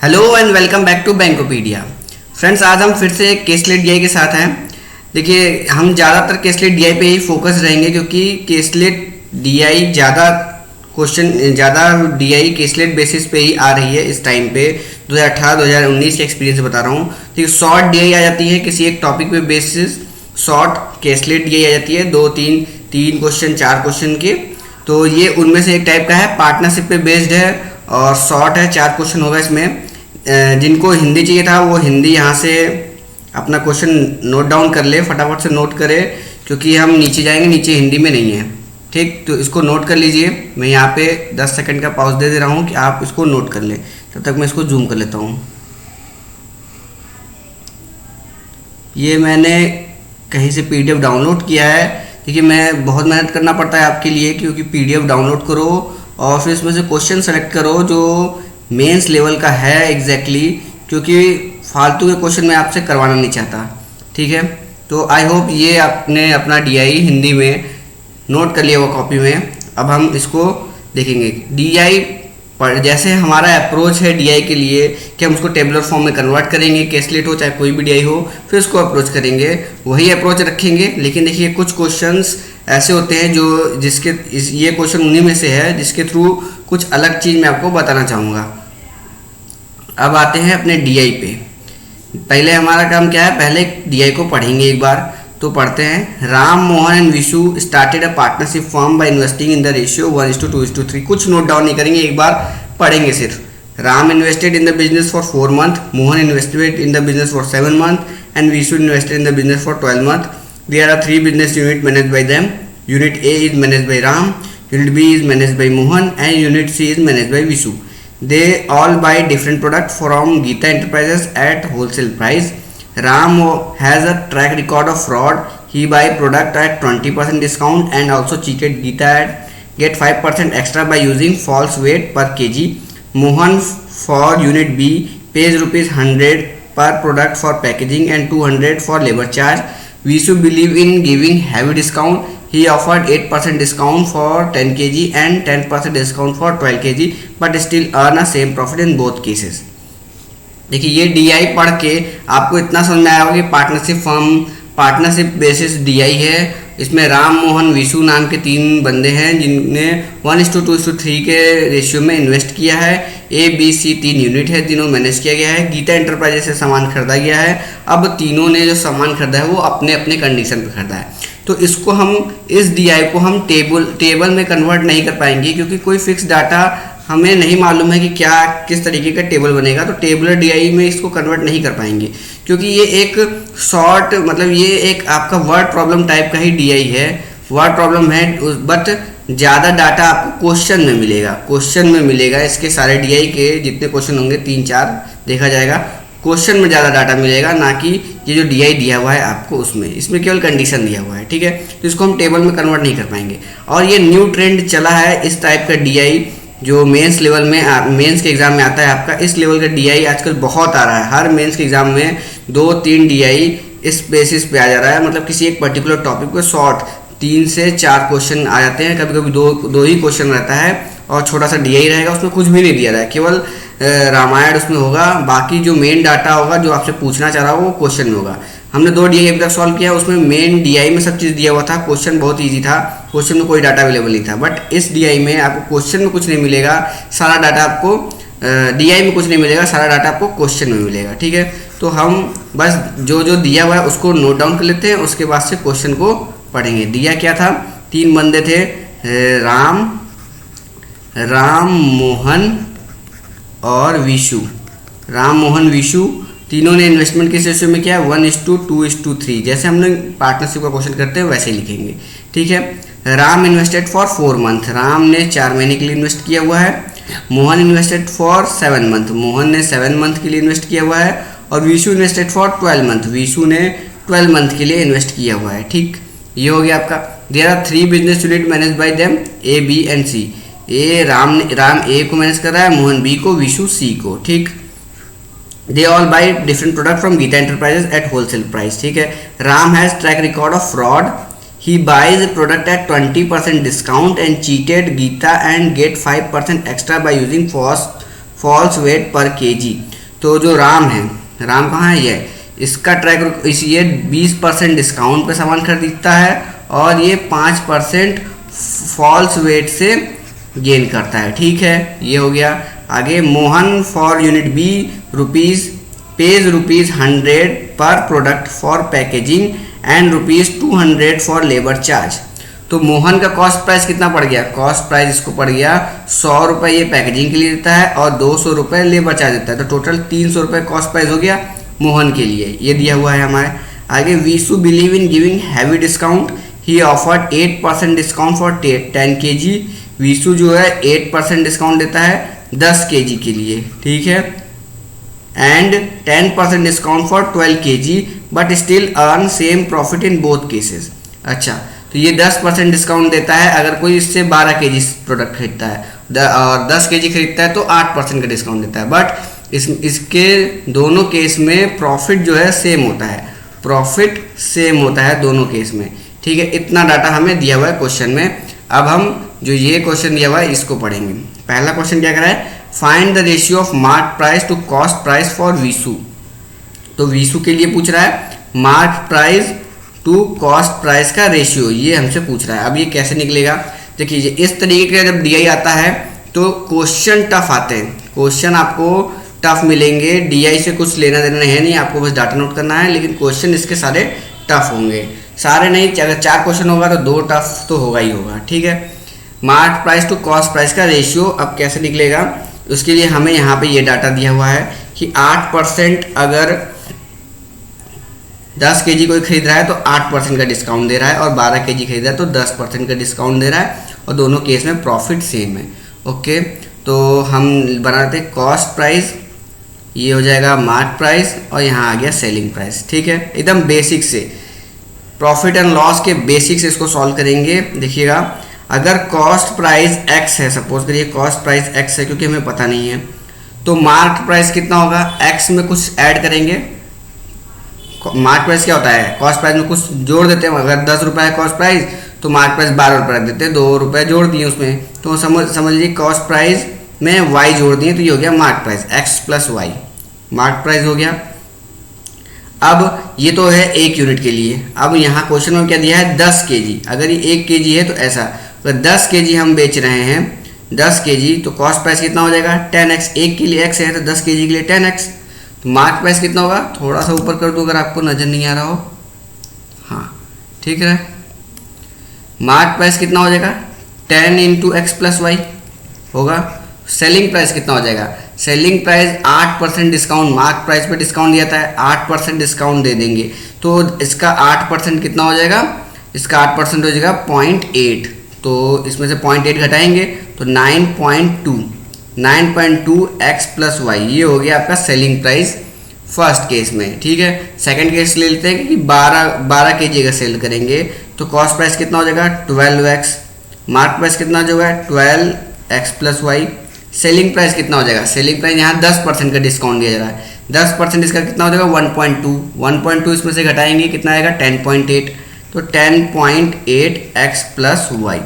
Hello and welcome back to Bankopedia. Friends, आज हम फिर से केसलेट डीआई के साथ हैं। देखिए, हम ज़्यादातर केसलेट डीआई पे ही फोकस रहेंगे क्योंकि केसलेट डीआई ज़्यादा डीआई केसलेट बेसिस पे ही आ रही है इस टाइम पे। 2018-2019 के एक्सपीरियंस से बता रहा हूँ। ठीक, शॉर्ट डीआई आ जाती है किसी एक टॉपिक पे बेसिस। शॉर्ट केसलेट डीआई आ जाती है 2-3 क्वेश्चन 4 क्वेश्चन के। तो ये उनमें से एक टाइप का है, पार्टनरशिप पे बेस्ड है और शॉर्ट है, 4 क्वेश्चन होगा इसमें। जिनको हिंदी चाहिए था वो हिंदी यहाँ से अपना क्वेश्चन नोट डाउन कर ले, फटाफट से नोट करे क्योंकि हम नीचे जाएंगे, नीचे हिंदी में नहीं है। ठीक, तो इसको नोट कर लीजिए। मैं यहाँ पे 10 सेकंड का पॉज दे रहा हूँ कि आप इसको नोट कर लें। तब तक मैं इसको जूम कर लेता हूँ। ये मैंने कहीं से पीडीएफ डाउनलोड किया है। देखिए, मैं बहुत मेहनत करना पड़ता है आपके लिए क्योंकि पीडीएफ डाउनलोड करो और फिर इसमें से क्वेश्चन सेलेक्ट करो जो मेंस लेवल का है एग्जैक्टली, क्योंकि फालतू के क्वेश्चन मैं आपसे करवाना नहीं चाहता। ठीक है, तो आई होप ये आपने अपना डीआई हिंदी में नोट कर लिया हुआ कॉपी में। अब हम इसको देखेंगे। डीआई पर जैसे हमारा अप्रोच है डीआई के लिए कि हम उसको टेबुलर फॉर्म में कन्वर्ट करेंगे, केसलेट हो चाहे कोई भी डीआई हो, फिर उसको अप्रोच करेंगे, वही अप्रोच रखेंगे। लेकिन देखिए, कुछ क्वेश्चंस ऐसे होते हैं जो ये क्वेश्चन उन्हीं में से है जिसके थ्रू कुछ अलग चीज़ मैं आपको बताना चाहूँगा। अब आते हैं अपने डीआई पे। पहले हमारा काम क्या है, पहले डीआई को पढ़ेंगे एक बार। तो पढ़ते हैं। Ram Mohan and Vishu started a partnership firm by investing in the ratio 1:2:3। कुछ नोट डाउन नहीं करेंगे, एक बार पढ़ेंगे सिर्फ। Ram invested in the business for 4 months, Mohan invested in the business for 7 months and Vishu invested in the business for 12 months. There are 3 business units managed by them. Unit A is managed by Ram, Unit B is managed by Mohan and Unit C is managed by Vishu. They all buy different products from Geeta Enterprises at wholesale price. Ram has a track record of fraud. He buy product at 20% discount and also cheated Geeta at get 5% extra by using false weight per kg. Mohan for Unit B pays ₹100 per product for packaging and 200 for labor charge. Vishu believe in giving heavy discount. He offered 8% discount for 10 kg and 10% discount for 12 kg, but still earn a same profit in both cases. देखिए, ये DI पढ़ के आपको इतना समझ में आया होगा कि पार्टनरशिप बेसिस डीआई है। इसमें राम मोहन विशु नाम के 3 बंदे हैं जिनने 1:2:3 के रेशियो में इन्वेस्ट किया है। ए बी सी 3 यूनिट है जिन्हों मैनेज किया गया है। गीता एंटरप्राइजेस से सामान खरीदा गया है। अब तीनों ने जो सामान खरीदा है वो अपने अपने कंडीशन पे खरीदा है। तो इसको हम इस डीआई को हम टेबल में कन्वर्ट नहीं कर पाएंगे क्योंकि कोई फिक्स डाटा हमें नहीं मालूम है कि क्या किस तरीके का टेबल बनेगा। तो टेबुलर डीआई में इसको कन्वर्ट नहीं कर पाएंगे क्योंकि ये एक शॉर्ट ये एक आपका वर्ड प्रॉब्लम टाइप का ही डीआई है। वर्ड प्रॉब्लम है बट ज़्यादा डाटा आपको क्वेश्चन में मिलेगा। इसके सारे डीआई के जितने क्वेश्चन होंगे 3-4 देखा जाएगा, क्वेश्चन में ज़्यादा डाटा मिलेगा, ना कि ये जो डीआई दिया हुआ है आपको इसमें केवल कंडीशन दिया हुआ है। ठीक है, तो इसको हम टेबल में कन्वर्ट नहीं कर पाएंगे। और ये न्यू ट्रेंड चला है इस टाइप का डीआई जो मेंस लेवल में मेंस के एग्जाम में आता है आपका। इस लेवल का डीआई आजकल बहुत आ रहा है। हर मेंस के एग्जाम में 2-3 डीआई इस बेसिस पे आ जा रहा है। मतलब किसी एक पर्टिकुलर टॉपिक पे शॉर्ट 3 से 4 क्वेश्चन आ जाते हैं। कभी कभी दो ही क्वेश्चन रहता है और छोटा सा डीआई रहेगा, उसमें कुछ भी नहीं दिया रहा है, केवल रामायण उसमें होगा। बाकी जो मेन डाटा होगा जो आपसे पूछना चाह रहा हो वो क्वेश्चन में होगा। हमने 2 डीआई अभी तक सॉल्व किया, उसमें मेन डीआई में सब चीज़ दिया हुआ था। क्वेश्चन बहुत इजी था, क्वेश्चन में कोई डाटा अवेलेबल नहीं था। बट इस डीआई में आपको क्वेश्चन में कुछ नहीं मिलेगा, सारा डाटा आपको डीआई में कुछ नहीं मिलेगा, सारा डाटा आपको क्वेश्चन में मिलेगा। ठीक है, तो हम बस जो दिया हुआ है उसको नोट डाउन कर लेते हैं, उसके बाद से क्वेश्चन को पढ़ेंगे। दिया क्या था, 3 बंदे थे, राम मोहन और विशु। राम मोहन विशु तीनों ने इन्वेस्टमेंट किस रेशियो में किया, 1:2:3। जैसे हमने पार्टनरशिप का क्वेश्चन करते हैं वैसे ही लिखेंगे। ठीक है, Ram invested for 4 months। Ram ने 4 महीने के लिए इन्वेस्ट किया हुआ है। Mohan invested for 7 months। Mohan ने 7 month के लिए इन्वेस्ट किया हुआ है। और Vishu invested for 12 months। Vishu ने 12 month के लिए इन्वेस्ट किया हुआ है। ठीक, ये हो गया आपका। There are 3 business unit manage by them, A B and C. Ram A को मैनेज कर रहा है, मोहन बी को, विशु सी को। ठीक, they all buy different product from Geeta enterprises at wholesale price. ठीक है, Ram has track record of fraud. He buys product at 20% discount and cheated Geeta and get 5% extra by using false weight per kg. तो जो राम है, राम कहाँ है, ये इसका track ये 20% डिस्काउंट पे सामान खरीदता है और ये 5% फॉल्स वेट से गेन करता है। ठीक है, ये हो गया। आगे Mohan for unit B pays ₹100 per product for packaging and ₹200 for labour charge. तो मोहन का कॉस्ट प्राइस कितना पड़ गया, कॉस्ट प्राइस इसको पड़ गया 100 रुपये ये पैकेजिंग के लिए देता है और 200 रुपये लेबर चार्ज देता है, तो टोटल 300 रुपये कॉस्ट प्राइस हो गया मोहन के लिए, ये दिया हुआ है हमारे। आगे Visu believe in giving heavy discount, he offered 8% discount for 10 kg। Visu जो है 8% डिस्काउंट देता है 10 kg के लिए, ठीक है, and 10% discount for 12 kg but still earn same profit in both cases. अच्छा, तो ये 10% डिस्काउंट देता है अगर कोई इससे 12 kg प्रोडक्ट खरीदता है और 10 kg खरीदता है तो 8% का डिस्काउंट देता है, बट इसके दोनों केस में प्रॉफिट जो है सेम होता है, प्रॉफिट सेम होता है दोनों केस में। ठीक है, इतना डाटा हमें दिया हुआ है क्वेश्चन में। अब हम जो ये क्वेश्चन दिया हुआ है इसको पढ़ेंगे। पहला क्वेश्चन क्या कर रहा है, find the ratio of mark price to cost price for Visu. तो वीसू के लिए पूछ रहा है mark price to cost price का रेशियो, ये हमसे पूछ रहा है। अब ये कैसे निकलेगा, देखिए इस तरीके का जब DI आता है तो क्वेश्चन टफ आते हैं, क्वेश्चन आपको टफ मिलेंगे। DI से कुछ लेना देना है नहीं, आपको बस डाटा नोट करना है, लेकिन क्वेश्चन इसके सारे टफ होंगे, सारे नहीं, अगर 4 क्वेश्चन होगा तो 2 टफ तो होगा ही होगा। ठीक है, mark price to cost price का रेशियो अब कैसे निकलेगा, उसके लिए हमें यहाँ पे ये डाटा दिया हुआ है कि 8% अगर 10 kg कोई खरीद रहा है तो 8% का डिस्काउंट दे रहा है, और 12 kg खरीद रहा है तो 10% का डिस्काउंट दे रहा है, और दोनों केस में प्रॉफिट सेम है। ओके, तो हम बनाते हैं कॉस्ट प्राइस, ये हो जाएगा मार्क प्राइस, और यहाँ आ गया सेलिंग प्राइस। ठीक है, एकदम बेसिक से प्रॉफिट एंड लॉस के बेसिक से इसको सॉल्व करेंगे। देखिएगा, अगर कॉस्ट प्राइस x है, सपोज करिए कॉस्ट प्राइस x है, क्योंकि हमें पता नहीं है, तो मार्क प्राइस कितना होगा, x में कुछ ऐड करेंगे। मार्क प्राइस क्या होता है, कॉस्ट प्राइस में कुछ जोड़ देते हैं, अगर 10 रुपये है कॉस्ट प्राइस तो मार्क प्राइस 12 रुपये रख देते हैं, 2 रुपये जोड़ दिए उसमें, तो समझ लीजिए कॉस्ट प्राइस में y जोड़ दिए, तो ये हो गया mark price, x plus y mark price हो गया। अब ये तो है 1 यूनिट के लिए। अब यहाँ क्वेश्चन में क्या दिया है, 10 kg, अगर ये 1 kg है तो ऐसा, अगर 10 kg हम बेच रहे हैं 10 kg, तो कॉस्ट प्राइस कितना हो जाएगा 10x, 1 के लिए x है तो 10 kg के लिए 10x, तो मार्क प्राइस कितना होगा, थोड़ा सा ऊपर कर दो अगर आपको नज़र नहीं आ रहा हो, हाँ ठीक है, मार्क प्राइस कितना हो जाएगा 10 × x प्लस y होगा। सेलिंग प्राइस कितना हो जाएगा, selling price 8% discount, mark price पे डिस्काउंट दिया था, 8% डिस्काउंट दे देंगे, तो इसका 8% कितना हो जाएगा, इसका 8% हो जाएगा 0.8, तो इसमें से 0.8 घटाएंगे तो 9.2 x प्लस y, ये हो गया आपका सेलिंग प्राइस फर्स्ट केस में। ठीक है, सेकंड केस ले लेते हैं कि 12 kg का सेल करेंगे, तो कॉस्ट प्राइस कितना हो जाएगा 12x, मार्क प्राइस कितना हो जाएगा 12x plus y, selling price कितना हो जाएगा, सेलिंग प्राइस यहाँ 10% का डिस्काउंट दिया जा रहा है, 10% इसका कितना हो जाएगा 1.2 इसमें से घटाएंगे कितना आएगा 10.8, तो 10.8 x प्लस y,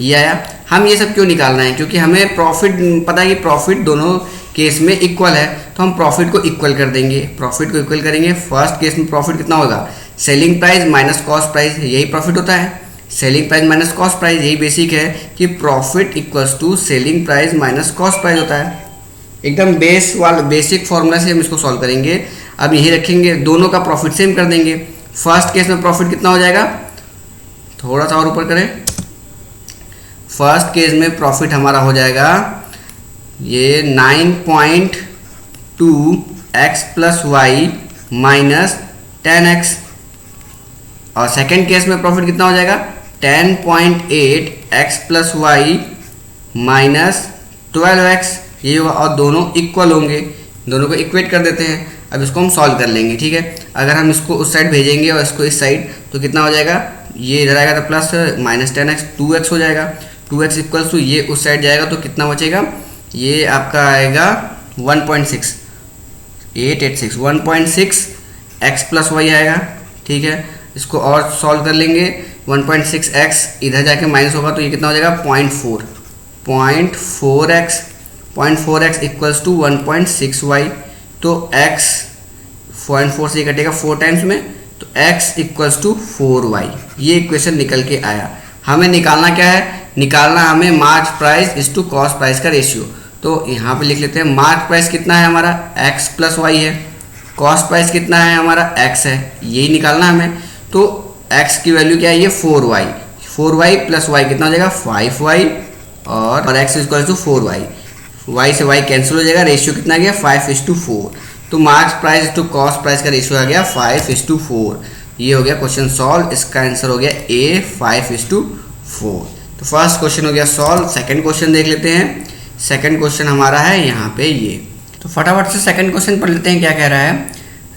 ये आया। हम ये सब क्यों निकाल रहे हैं, क्योंकि हमें प्रॉफिट पता है कि प्रॉफिट दोनों केस में इक्वल है, तो हम प्रॉफिट को इक्वल कर देंगे, प्रॉफिट को इक्वल करेंगे। फर्स्ट केस में प्रॉफिट कितना होगा, selling price minus cost price, यही प्रॉफिट होता है, selling price minus cost price, यही बेसिक है कि profit equals to selling price minus cost price होता है। एकदम बेसिक फॉर्मूला से हम इसको सॉल्व करेंगे। अब यही रखेंगे, दोनों का प्रॉफिट सेम कर देंगे। फर्स्ट केस में प्रॉफिट कितना हो जाएगा, थोड़ा सा और ऊपर करें, फर्स्ट केस में प्रॉफिट हमारा हो जाएगा ये 9.2 x plus y minus 10x, और सेकेंड केस में प्रॉफिट कितना हो जाएगा 10.8 x plus y minus 12x, ये होगा, और दोनों इक्वल होंगे, दोनों को इक्वेट कर देते हैं। अब इसको हम सॉल्व कर लेंगे। ठीक है, अगर हम इसको उस साइड भेजेंगे और इसको इस साइड, तो कितना हो जाएगा, ये इधर आएगा तो प्लस माइनस 10x 2x हो जाएगा, 2x इक्वल्स टू ये उस साइड जाएगा तो कितना बचेगा, ये आपका आएगा 1.6 x प्लस y आएगा। ठीक है, इसको और सॉल्व कर लेंगे, 1.6x इधर जाके माइनस होगा तो ये कितना हो जाएगा 0.4x इक्वल्स टू 1.6y, तो x 0.4 से कटेगा 4 टाइम्स में, तो x इक्वल्स टू 4y। ये इक्वेशन निकल के आया। हमें निकालना क्या है, निकालना हमें mark price is to cost price का रेशियो। तो यहाँ पे लिख लेते हैं मार्क प्राइस कितना है हमारा x प्लस वाई है, कॉस्ट प्राइस कितना है हमारा x है, यही निकालना हमें। तो x की वैल्यू क्या है, ये 4y, 4y प्लस y कितना हो जाएगा 5y, और x equal to 4y, y से y कैंसिल हो जाएगा, रेशियो कितना आ गया 5:4। तो mark price to cost price का रेशियो आ गया 5:4। ये हो गया क्वेश्चन सॉल्व, इसका आंसर हो गया A 5:4। तो फर्स्ट क्वेश्चन हो गया सॉल्व। सेकंड क्वेश्चन देख लेते हैं। सेकंड क्वेश्चन हमारा है यहाँ पे ये, तो फटाफट से सेकंड क्वेश्चन पढ़ लेते हैं। क्या कह रहा है,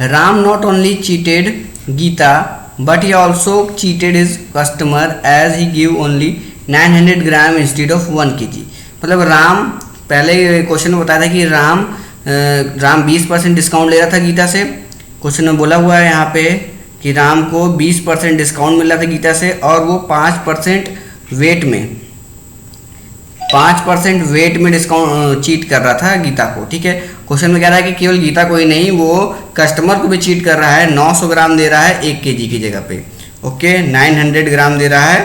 Ram not only cheated Geeta but he also cheated his customer as he give only 900 gram instead of 1 kg। मतलब राम, पहले क्वेश्चन में बताया था कि राम 20% डिस्काउंट ले रहा था गीता से। क्वेश्चन में बोला हुआ है यहाँ पे कि राम को 20% डिस्काउंट मिल रहा था गीता से, और वो 5% वेट में 5% वेट में डिस्काउंट चीट कर रहा था गीता को। ठीक है, क्वेश्चन में कह रहा है कि केवल गीता को ही नहीं, वो कस्टमर को भी चीट कर रहा है। 900 ग्राम दे रहा है 1 kg की जगह पे। ओके, 900 ग्राम दे रहा है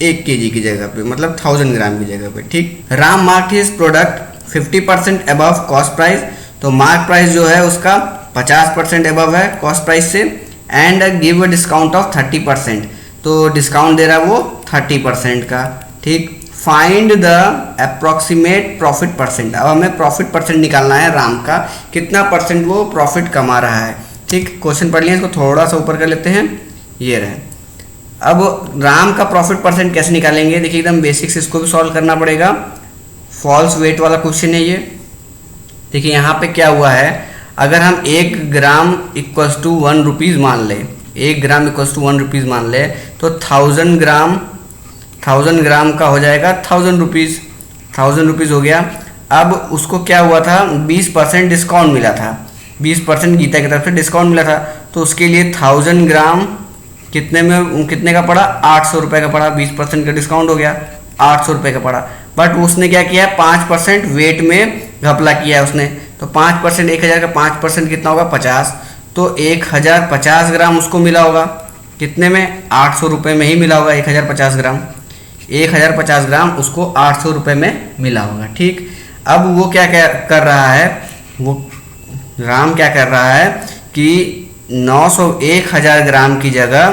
1 kg की जगह पे, मतलब 1000 ग्राम की जगह पे। ठीक, Ram mark his product 50% above cost price. तो मार्क प्राइस जो है उसका 50% अबव है कॉस्ट प्राइस से, and give a discount of 30%। तो डिस्काउंट दे रहा है वो 30% का। ठीक, find the approximate profit percent. अब हमें प्रॉफिट परसेंट निकालना है राम का, कितना परसेंट वो प्रॉफिट कमा रहा है। ठीक, क्वेश्चन पढ़ लिया, इसको थोड़ा सा ऊपर कर लेते हैं, ये रहे। अब राम का प्रॉफिट परसेंट कैसे निकालेंगे, देखिए एकदम बेसिक से इसको भी सॉल्व करना पड़ेगा। फॉल्स वेट वाला क्वेश्चन है ये। देखिए यहाँ पे क्या हुआ है, अगर हम 1 ग्राम इक्वल्स टू 1 रुपीज़ मान लें, 1 ग्राम इक्वल्स टू 1 रुपीज़ मान लें, तो 1000 ग्राम का हो जाएगा 1000 रुपीज़। 1000 रुपीज़ हो गया। अब उसको क्या हुआ था, 20% डिस्काउंट मिला था, 20% गीता की तरफ से डिस्काउंट मिला था। तो उसके लिए 1000 ग्राम कितने का पड़ा, 800 रुपये का पड़ा। 20% का डिस्काउंट हो गया, 800 रुपये का पड़ा। बट उसने क्या किया, 5% वेट में घपला किया है उसने। तो 5%, 1000 का 5% कितना होगा 50। तो 1050 ग्राम उसको मिला होगा, कितने में, 800 रुपये में ही मिला होगा। 1050 ग्राम, 1050 ग्राम उसको 800 रुपये में मिला होगा। ठीक, अब वो क्या कर रहा है, वो राम क्या कर रहा है कि 1000 ग्राम की जगह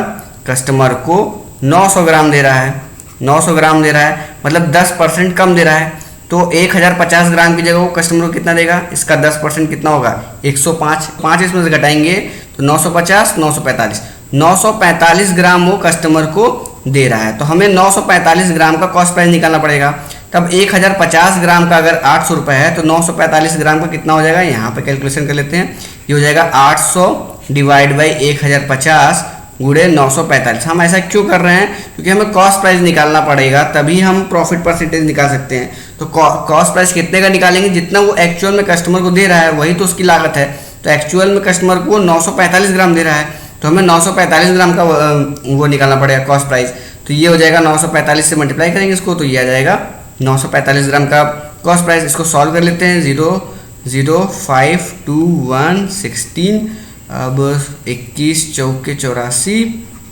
कस्टमर को 900 ग्राम दे रहा है। 900 ग्राम दे रहा है, मतलब 10% कम दे रहा है। तो 1050 ग्राम की जगह वो कस्टमर को कितना देगा, इसका 10% कितना होगा 105। 5 इसमें से घटाएंगे तो 950, 945, 945 ग्राम वो कस्टमर को दे रहा है। तो हमें 945 ग्राम का कॉस्ट प्राइस निकालना पड़ेगा। तब 1050 ग्राम का अगर 800 रुपये है, तो 945 ग्राम का कितना हो जाएगा, यहाँ पे कैलकुलेशन कर लेते हैं। ये हो जाएगा 800 डिवाइड बाई 1050 गुणे 945। हम ऐसा क्यों कर रहे हैं, क्योंकि हमें कॉस्ट प्राइस निकालना पड़ेगा, तभी हम प्रॉफिट परसेंटेज निकाल सकते हैं। तो कॉस्ट प्राइस कितने का निकालेंगे, जितना वो एक्चुअल में कस्टमर को दे रहा है वही तो उसकी लागत है। तो एक्चुअल में कस्टमर को 945 ग्राम दे रहा है, तो हमें 945 ग्राम का वो निकालना पड़ेगा कॉस्ट प्राइस। तो ये हो जाएगा 945 से मल्टीप्लाई करेंगे इसको, तो ये आ जाएगा 945 ग्राम का कॉस्ट प्राइस। इसको सॉल्व कर लेते हैं। 0 0 5 2 1 16, अब 21 चौके 84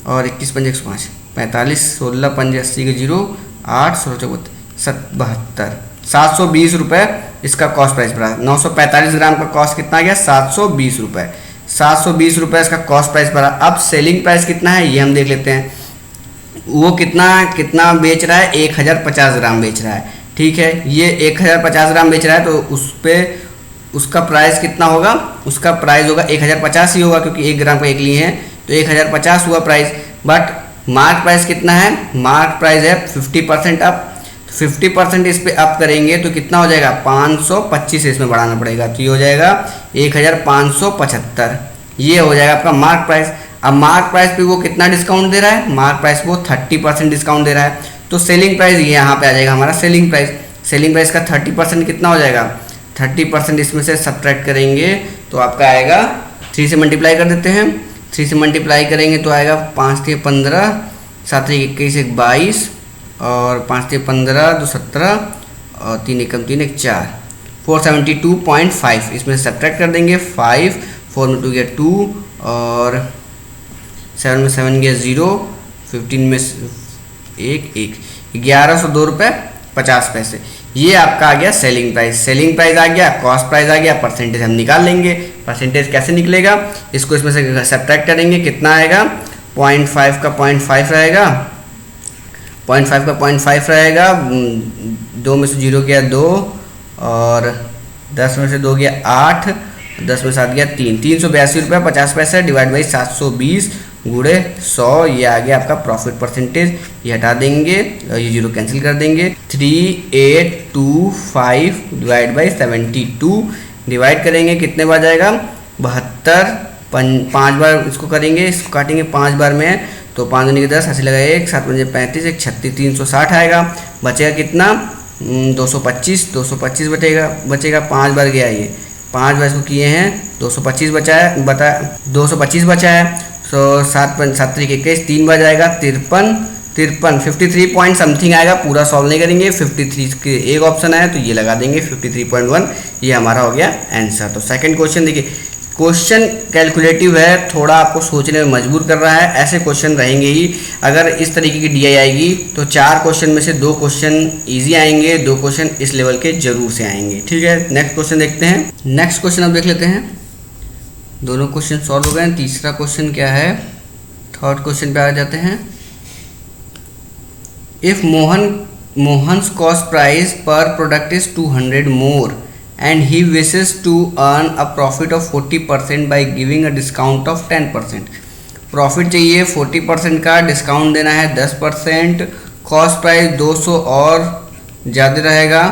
और 21 पंजे 105, 45 16 पंजे 80 के 0, 8 16 चौबत 72, 720 रुपये इसका कॉस्ट प्राइस पड़ा। 945 ग्राम का कॉस्ट कितना आ गया, 720 रुपये। 720 रुपये इसका कॉस्ट प्राइस पड़ा। अब सेलिंग प्राइस कितना है ये हम देख लेते हैं। वो कितना बेच रहा है, 1050 ग्राम बेच रहा है। ठीक है, ये 1050 ग्राम बेच रहा है, तो उस पर उसका प्राइस कितना होगा, उसका प्राइस होगा 1050 ही होगा, क्योंकि 1 ग्राम का 1 लिए हैं, तो 1050 हुआ प्राइस। बट मार्क प्राइस कितना है, मार्क प्राइस है 50% अप। 50% इस पे अप करेंगे तो कितना हो जाएगा, 525 इसमें बढ़ाना पड़ेगा। तो ये हो जाएगा 1575, ये हो जाएगा आपका मार्क प्राइस। अब मार्क प्राइस पे वो कितना डिस्काउंट दे रहा है, मार्क प्राइस वो 30% डिस्काउंट दे रहा है। तो सेलिंग प्राइस ये यहाँ पे आ जाएगा हमारा सेलिंग प्राइस। सेलिंग प्राइस का 30% कितना हो जाएगा, 30% इसमें से सब्ट्रैक्ट करेंगे तो आपका आएगा, 3 से मल्टीप्लाई कर देते हैं। 3 से मल्टीप्लाई करेंगे तो आएगा 5 3 15, 7 21 1 22, और 5 3 15 2 17, और 3 1 3 1 4, 472.5, इसमें से सब्ट्रैक्ट कर देंगे 5, 4 में 2 गया 2 और 7 में 7 गया 0, 15 में 1 1102 रुपये 50 पैसे। ये आपका आ गया सेलिंग प्राइस। सेलिंग प्राइस आ गया, कॉस्ट प्राइस आ गया, परसेंटेज हम निकाल लेंगे। परसेंटेज कैसे निकलेगा, इसको इसमें से सब्ट्रैक्ट करेंगे, कितना आएगा 0.5 का 0.5 रहेगा, 0.5 का 0.5 रहेगा, 2 में से 0 गया 2 और 10 में से 2 गया 8, 10 में 7 गया 3, 382 रुपये 50 पैसे डिवाइड बाई 720 गुणे 100, ये आ गया आपका प्रॉफिट परसेंटेज। ये हटा देंगे और ये 0 कैंसिल कर देंगे। 3825 डिवाइड बाई 72 डिवाइड करेंगे, कितने बार जाएगा 72, 5 बार इसको करेंगे, इसको काटेंगे 5 बार में, तो 5 दूनी के 10, 80 लगा 1, 7 पंजे 35, 1 36, 360 आएगा। बचेगा कितना 225 बचेगा 5 बार गया, ये 5 बार इसको किए हैं, 225 बचा है, 225 बचा है। तो 7 तरीके 21, 3 बार जाएगा 53, 53 पॉइंट समथिंग आएगा। पूरा सॉल्व नहीं करेंगे, 53 के एक ऑप्शन आया तो ये लगा देंगे 53.1, ये हमारा हो गया आंसर। तो सेकंड क्वेश्चन देखिए, क्वेश्चन कैलकुलेटिव है, थोड़ा आपको सोचने में मजबूर कर रहा है। ऐसे क्वेश्चन रहेंगे ही। अगर इस तरीके की डीआई आएगी तो 4 क्वेश्चन में से 2 क्वेश्चन इजी आएंगे, 2 क्वेश्चन इस लेवल के जरूर से आएंगे। ठीक है, नेक्स्ट क्वेश्चन देखते हैं। नेक्स्ट क्वेश्चन अब देख लेते हैं। दोनों क्वेश्चन सॉल्व हो गए। तीसरा क्वेश्चन क्या है, थर्ड क्वेश्चन पे आ जाते हैं। इफ मोहन्स कॉस्ट प्राइस पर product is 200 more and he wishes to earn a profit of 40% by giving a discount of 10%। Profit चाहिए 40% का, डिस्काउंट देना है 10%, कॉस्ट प्राइस 200 और ज़्यादा रहेगा।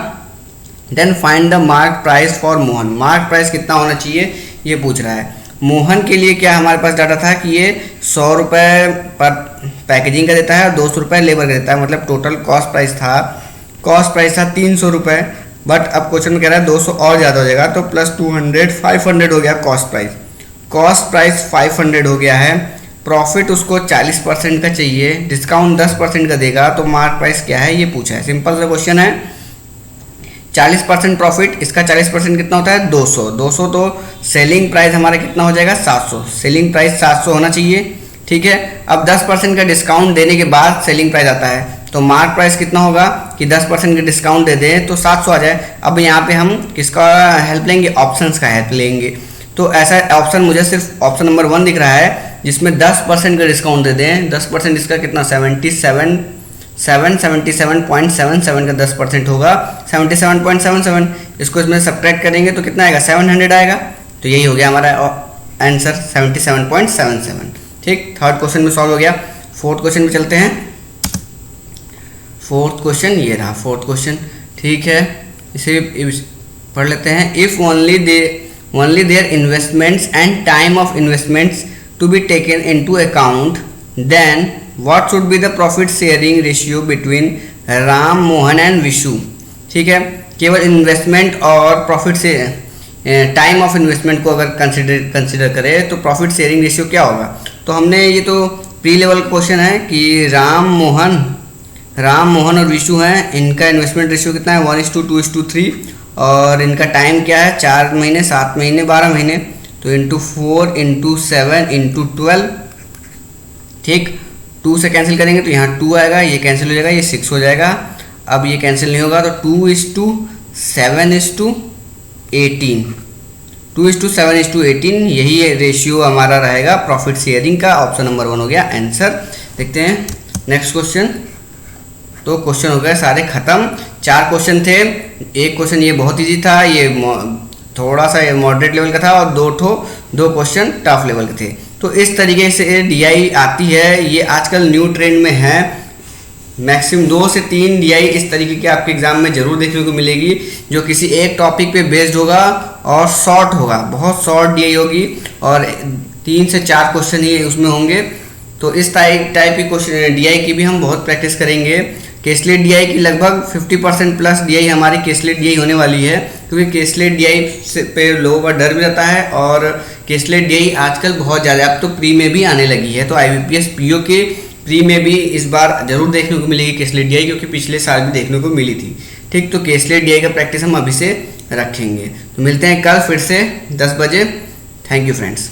Then find the mark price for Mohan. Mark price कितना होना चाहिए ये पूछ रहा है। मोहन के लिए क्या हमारे पास डाटा था कि ये 100 रुपये पर पैकेजिंग का देता है और 200 रुपये लेबर का देता है, मतलब टोटल कॉस्ट प्राइस था 300 रुपये। बट अब क्वेश्चन में कह रहा है 200 और ज़्यादा हो जाएगा, तो प्लस 200 500 हो गया कॉस्ट प्राइस 500 हो गया है। प्रॉफिट उसको 40% का चाहिए, डिस्काउंट 10% का देगा, तो मार्क प्राइस क्या है ये पूछा है। सिंपल सा क्वेश्चन है। 40% प्रॉफिट, इसका 40% कितना होता है 200, तो सेलिंग प्राइस हमारा कितना हो जाएगा 700। सेलिंग प्राइस 700 होना चाहिए। ठीक है, अब 10% का डिस्काउंट देने के बाद सेलिंग प्राइस आता है, तो मार्क प्राइस कितना होगा कि 10% का डिस्काउंट दे दें तो 700 आ जाए। अब यहाँ पे हम किसका हेल्प लेंगे, ऑप्शंस का हेल्प लेंगे। तो ऐसा ऑप्शन मुझे सिर्फ ऑप्शन नंबर 1 दिख रहा है जिसमें 10% का डिस्काउंट दे दें। 10% इसका कितना 77.77 का 10% होगा 77.77। इसको इसमें सब्ट्रैक्ट करेंगे तो कितना आएगा 700 आएगा। तो यही हो गया हमारा आंसर 77.77। ठीक, थर्ड क्वेश्चन में सॉल्व हो गया। फोर्थ क्वेश्चन में चलते हैं। फोर्थ क्वेश्चन ये रहा फोर्थ क्वेश्चन। ठीक है, इसे पढ़ लेते हैं। If only their investments and time of investments to be taken into account, then what should be the profit sharing ratio between Ram, Mohan and Vishu. ठीक है, केवल इन्वेस्टमेंट और प्रॉफिट से टाइम ऑफ इन्वेस्टमेंट को अगर कंसिडर करें तो प्रॉफिट शेयरिंग रेशियो क्या होगा। तो हमने ये तो प्री लेवल क्वेश्चन है कि राम, मोहन और विशु हैं, इनका इन्वेस्टमेंट रेशियो कितना है 1:2:3 और इनका टाइम क्या है 4 महीने, 7 महीने, 12 महीने। तो इंटू 4 इंटू 7 इंटू 12। ठीक, 2 से कैंसिल करेंगे तो यहाँ 2 आएगा, ये कैंसिल हो जाएगा, ये 6 हो जाएगा। अब ये कैंसिल नहीं होगा तो 2:7:18 2:7:18 यही रेशियो हमारा रहेगा प्रॉफिट शेयरिंग का। ऑप्शन नंबर 1 हो गया आंसर। देखते हैं नेक्स्ट क्वेश्चन। तो क्वेश्चन हो गए सारे खत्म। 4 क्वेश्चन थे। एक क्वेश्चन ये बहुत इजी था, ये थोड़ा सा मॉडरेट लेवल का था और 2 क्वेश्चन टफ लेवल के थे। तो इस तरीके से डीआई आती है, ये आजकल न्यू ट्रेंड में है। मैक्सिमम 2 से 3 डीआई इस तरीके के आपके एग्जाम में जरूर देखने को मिलेगी, जो किसी एक टॉपिक पे बेस्ड होगा और शॉर्ट होगा, बहुत शॉर्ट डीआई होगी और 3 से 4 क्वेश्चन ही उसमें होंगे। तो इस टाइप की क्वेश्चन डीआई की भी हम बहुत प्रैक्टिस करेंगे। केसलेट डीआई की लगभग 50% प्लस डीआई हमारी केसलेट डीआई होने वाली है, क्योंकि केसलेट डीआई पे लोगों का डर भी रहता है और केसलेट डीआई आजकल बहुत ज़्यादा अब तो प्री में भी आने लगी है। तो आईबीपीएस पीओ के प्री में भी इस बार जरूर देखने को मिलेगी केसलेट डीआई, क्योंकि पिछले साल भी देखने को मिली थी। ठीक, तो केसलेट डीआई का प्रैक्टिस हम अभी से रखेंगे। तो मिलते हैं कल फिर से 10 बजे। Thank you friends.